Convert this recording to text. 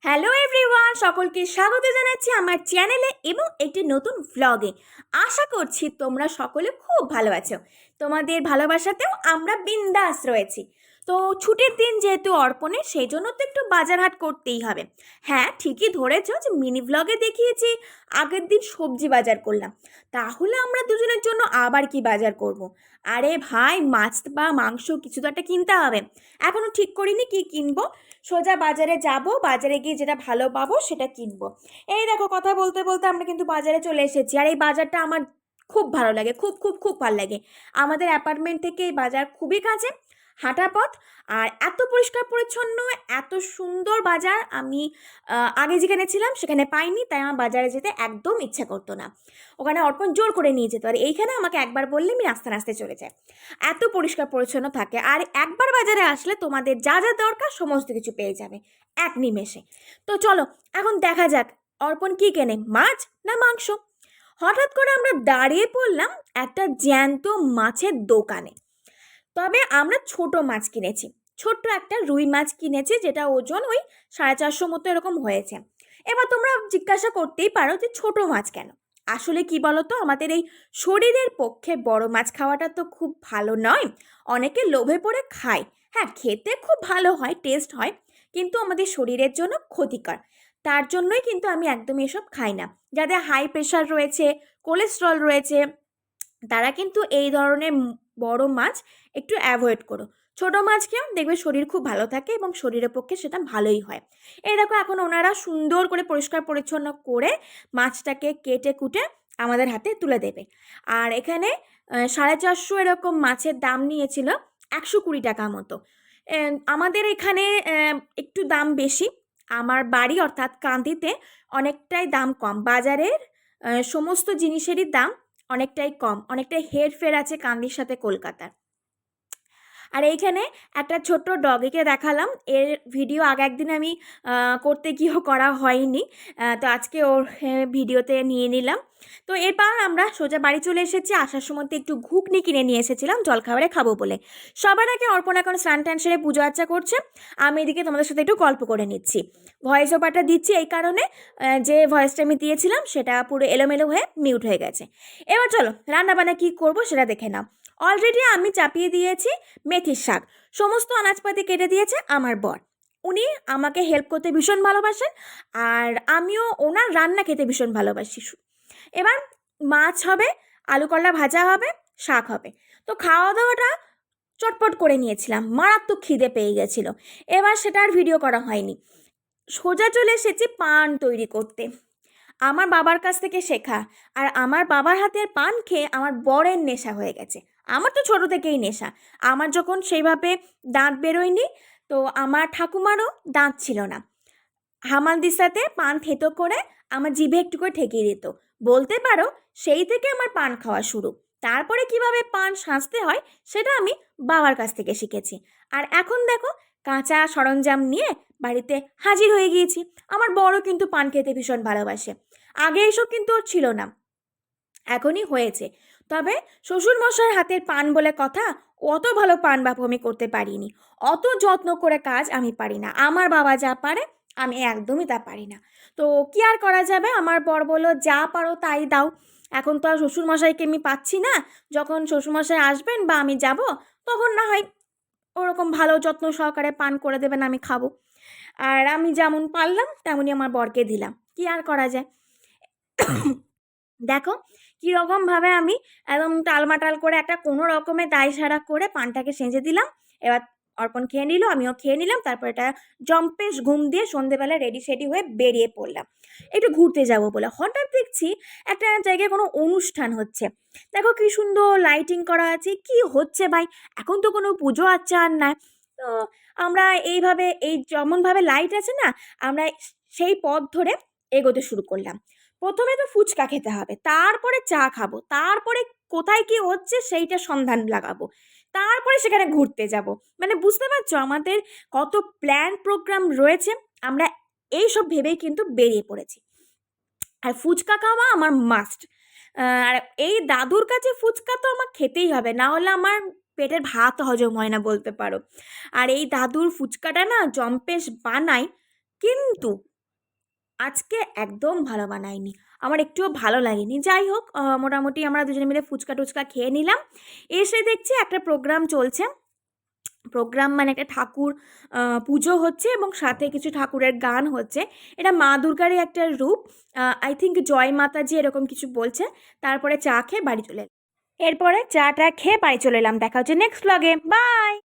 Hello everyone, সকলকে স্বাগত জানাচ্ছি আমার চ্যানেলে এবং একটি নতুন ভ্লগে। আশা করছি তোমরা সকলে খুব ভালো আছো। তোমাদের ভালোবাসাতেও আমরা বিন্দাস রয়েছি। তো ছুটির দিন যেহেতু অর্পণে, সেই জন্য তো একটু বাজার হাট করতেই হবে। হ্যাঁ, ঠিকই ধরেছো যে মিনি ভ্লগে দেখিয়েছি আগের দিন সবজি বাজার করলাম। তাহলে আমরা দুজনের জন্য আবার কি বাজার করব। আরে ভাই, মাছ বা মাংস কিছু তো একটা কিনতে হবে। এখনও ঠিক করিনি কি কিনবো। সোজা বাজারে যাব, বাজারে গিয়ে যেটা ভালো পাবো সেটা কিনবো। এই দেখো, কথা বলতে বলতে আমরা কিন্তু বাজারে চলে এসেছি। আর এই বাজারটা আমার খুব ভালো লাগে, খুব খুব খুব ভালো লাগে। আমাদের অ্যাপার্টমেন্ট থেকে এই বাজার খুবই কাছে, হাঁটা পথ। আর এত পরিষ্কার পরিচ্ছন্ন, এত সুন্দর বাজার আমি আগে যেখানে ছিলাম সেখানে পাইনি। তাই আমার বাজারে যেতে একদম ইচ্ছা করতো না। ওখানে অর্পণ জোর করে নিয়ে যেত, আর এইখানে আমাকে একবার বললে আমি রাস্তা রাস্তায় চলে যাই। এত পরিষ্কার পরিচ্ছন্ন থাকে। আর একবার বাজারে আসলে তোমাদের যা যা দরকার সমস্ত কিছু পেয়ে যাবে এক নিমেষে। তো চলো এখন দেখা যাক অর্পণ কি কেনে, মাছ না মাংস। হঠাৎ করে আমরা দাঁড়িয়ে পড়লাম একটা জ্যান্ত মাছের দোকানে। তবে আমরা ছোট মাছ কিনেছি, ছোট্ট একটা রুই মাছ কিনেছি, যেটা ওজন ওই 450 মতো এরকম হয়েছে। এবার তোমরা জিজ্ঞাসা করতেই পারো যে ছোট মাছ কেন। আসলে কি বলতো, আমাদের এই শরীরের পক্ষে বড় মাছ খাওয়াটা তো খুব ভালো নয়। অনেকে লোভে পড়ে খায়। হ্যাঁ, খেতে খুব ভালো হয়, টেস্ট হয়, কিন্তু আমাদের শরীরের জন্য ক্ষতিকর। তার জন্যই কিন্তু আমি একদম এসব খাই না। যাদের হাই প্রেশার রয়েছে, কোলেস্ট্রল রয়েছে, তারা কিন্তু এই ধরনের বড় মাছ একটু অ্যাভয়েড করো। ছোট মাছ খেয়েও দেখবে শরীর খুব ভালো থাকে এবং শরীরের পক্ষে সেটা ভালোই হয়। এই দেখো, এখন ওনারা সুন্দর করে পরিষ্কার পরিচ্ছন্ন করে মাছটাকে কেটে কুটে আমাদের হাতে তুলে দেবে। আর এখানে 450 এরকম মাছের দাম নিয়েছিল 120 টাকা মতো। আমাদের এখানে একটু দাম বেশি। আমার বাড়ি অর্থাৎ কান্দিতে অনেকটাই দাম কম। বাজারের সমস্ত জিনিসেরই দাম অনেকটাই কম, অনেকটাই হেরফের আছে কান্দির সাথে কলকাতার। আর এইখানে একটা ছোট্ট ডগিকে দেখালাম, এর ভিডিও আগে একদিন আমি করতে গিয়েও করা হয়নি। তো আজকে ওর ভিডিওতে নিয়ে নিলাম। তো এরপর আমরা সোজা বাড়ি চলে এসেছি। আসার সময় একটু ঘুগনি কিনে নিয়ে এসেছিলাম জলখাবারে খাবো বলে। সবার আগে অর্পণ এখন স্নান টান সেরে পুজো আর্চা করছে। আমি এদিকে তোমাদের সাথে একটু গল্প করে নিচ্ছি। ভয়েস ওভারটা দিচ্ছি এই কারণে যে ভয়েসটা আমি দিয়েছিলাম সেটা পুরো এলোমেলো হয়ে মিউট হয়ে গেছে। এবার চলো রান্নাবান্না কী করবো সেটা দেখে নাও। অলরেডি আমি চাপিয়ে দিয়েছি মেথির শাক। সমস্ত আনাজপাতি কেটে দিয়েছে আমার বর। উনি আমাকে হেল্প করতে ভীষণ ভালোবাসেন, আর আমিও ওনার রান্না খেতে ভীষণ ভালোবাসি। এবার মাছ হবে, আলু করলা ভাজা হবে, শাক হবে। তো খাওয়া দাওয়াটা চটপট করে নিয়েছিলাম, মারাত্মক খিদে পেয়ে গেছিলো। এবার সেটা আর ভিডিও করা হয়নি। সোজা চলে এসেছি পান তৈরি করতে, আমার বাবার কাছ থেকে শেখা। আর আমার বাবার হাতের পান খেয়ে আমার বরের নেশা হয়ে গেছে। আমার তো ছোট থেকেই নেশা। আমার যখন সেইভাবে দাঁত বেরোয়নি, তো আমার ঠাকুমারও দাঁত ছিল না, হামাল দিস্তাতে পান থেতো করে আমার জিভে একটু করে ঠেকিয়ে দিত। বলতে পারো সেই থেকে আমার পান খাওয়া শুরু। তারপরে কিভাবে পান সাজতে হয় সেটা আমি বাবার কাছ থেকে শিখেছি। আর এখন দেখো, কাঁচা সরঞ্জাম নিয়ে বাড়িতে হাজির হয়ে গিয়েছি। আমার বড় কিন্তু পান খেতে ভীষণ ভালোবাসে। আগে এসব কিন্তু ওর ছিল না, এখনই হয়েছে। তবে শ্বশুরমশাইয়ের হাতের পান বলে কথা, অত ভালো পান বাপু আমি করতে পারিনি। অত যত্ন করে কাজ আমি পারি না। আমার বাবা যা পারে আমি একদমই তা পারি না। তো কি আর করা যাবে, আমার বর বলল যা পারো তাই দাও। এখন তো আর শ্বশুরমশাইকে আমি পাচ্ছি না। যখন শ্বশুরমশাই আসবেন বা আমি যাব, তখন না হয় ওরকম ভালো যত্ন সহকারে পান করে দেবেন, আমি খাবো। আর আমি যেমন পারলাম তেমনই আমার বরকে দিলাম, কি আর করা যায়। দেখো কীরকমভাবে আমি একদম টালমাটাল করে একটা কোনো রকমের দায় সারা করে পানটাকে সেঁজে দিলাম। এবার অর্পণ খেয়ে নিল, আমিও খেয়ে নিলাম। তারপর এটা জম্পেশ ঘুম দিয়ে সন্ধেবেলা রেডি সেডি হয়ে বেরিয়ে পড়লাম একটু ঘুরতে যাব বলে। হঠাৎ দেখছি একটা জায়গায় কোনো অনুষ্ঠান হচ্ছে। দেখো কি সুন্দর লাইটিং করা আছে, কি হচ্ছে ভাই, এখন তো কোনো পুজো আচ্চা আর না। তো আমরা এইভাবে, এই যেমনভাবে লাইট আছে না, আমরা সেই পথ ধরে এগোতে শুরু করলাম। প্রথমে তো ফুচকা খেতে হবে, তারপরে চা খাবো, তারপরে কোথায় কি হচ্ছে সেইটা সন্ধান লাগাবো, তারপরে সেখানে ঘুরতে যাব। মানে বুঝতে পারছো আমাদের কত প্ল্যান প্রোগ্রাম রয়েছে। আমরা এইসব ভেবেই কিন্তু বেরিয়ে পড়েছি। আর ফুচকা খাওয়া আমার মাস্ট। আর এই দাদুর কাছে ফুচকা তো আমার খেতেই হবে, না হলে আমার পেটের ভাত হজম হয় না বলতে পারো। আর এই দাদুর ফুচকাটা না জম্পেশ বানায়, কিন্তু আজকে একদম ভালো বানায়নি, আমার একটুও ভালো লাগেনি। যাই হোক, মোটামুটি আমরা দুজনে মিলে ফুচকা টুচকা খেয়ে নিলাম। এসে দেখছি একটা প্রোগ্রাম চলছে। প্রোগ্রাম মানে একটা ঠাকুর পুজো হচ্ছে এবং সাথে কিছু ঠাকুরের গান হচ্ছে। এটা মা দুর্গারই একটা রূপ, আই থিঙ্ক জয় মাতাজি এরকম কিছু বলছে। তারপরে চা খেয়ে বাড়ি চলে এলাম। এরপরে চাটা খেয়ে বাড়ি চলে এলাম। দেখা হচ্ছে নেক্সট ব্লগে, বাই।